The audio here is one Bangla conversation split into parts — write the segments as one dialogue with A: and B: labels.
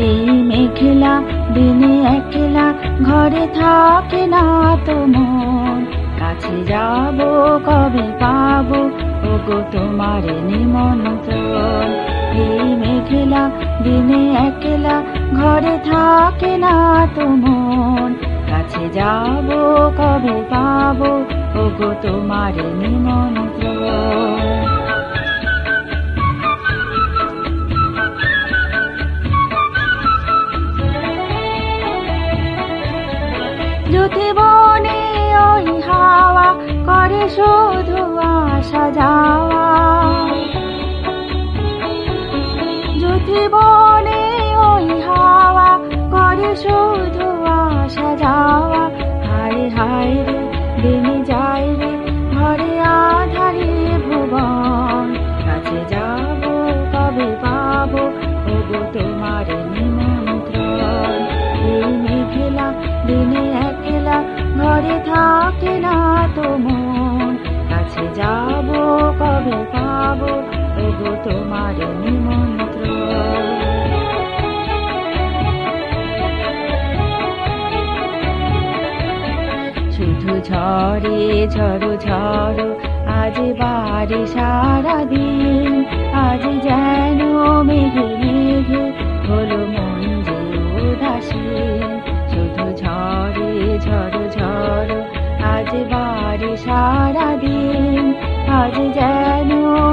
A: এই মেঘলা দিনে একলা ঘরে থাকে না তো মন, কাছে যাব কবে পাবো ওগো তোমার নিমন্ত্রণ। এই মেঘলা দিনে একলা ঘরে থাকে না তো মন, কাছে যাব কবে পাবো ওগো তোমার নিমন্ত্রণ। যুথি বনে ওই হাওয়া করে শুধু আসা যাওয়া, যুথি বনে ওই হাওয়া করে শুধু আসা যাওয়া। হায় হায় রে দিনে যায় রে ঘরে আধারে ভুবন, কাছে যাব কবে পাবো ওগো তোমার নিমন্ত্রণ। এই মেঘলা দিনে একলা ঘরে থাকে না তো মন, কাছে যাব কবে পাবো ওগো তোমার নিমন্ত্রণ। শুধু ঝরে ঝড়ো ঝড়ো আজ বাড়ি সারাদিন, আজ যেন মেঘে মেঘে হলো মন যে উদাসীন। শুধু ঝরে ঝড়ো ঝড়ো আজ বাড়ি সারাদিন, আজ যেন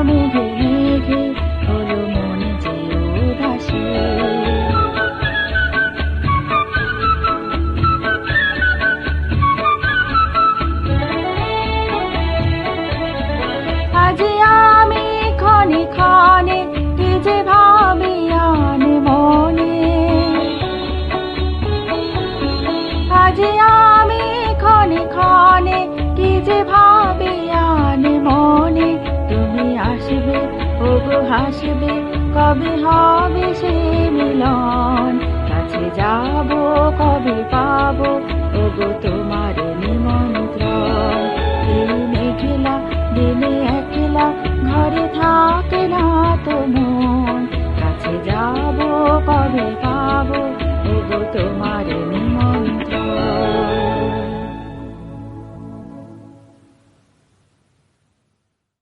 A: মেঘে মেঘে হলো মন যে উদাসীন। আজ আমি ক্ষণে ক্ষণে কি যে ভাবি আনে মনে, আজ আমি ক্ষণে ক্ষণে কি যে ভাবি আনে মনে। তুমি আসবে ওগো হাসবে কবে হবে সে মিলন, কাছে যাব কবে পাবো ওগো তোমার নিমন্ত্রণ। এই মেঘলা দিনে একলা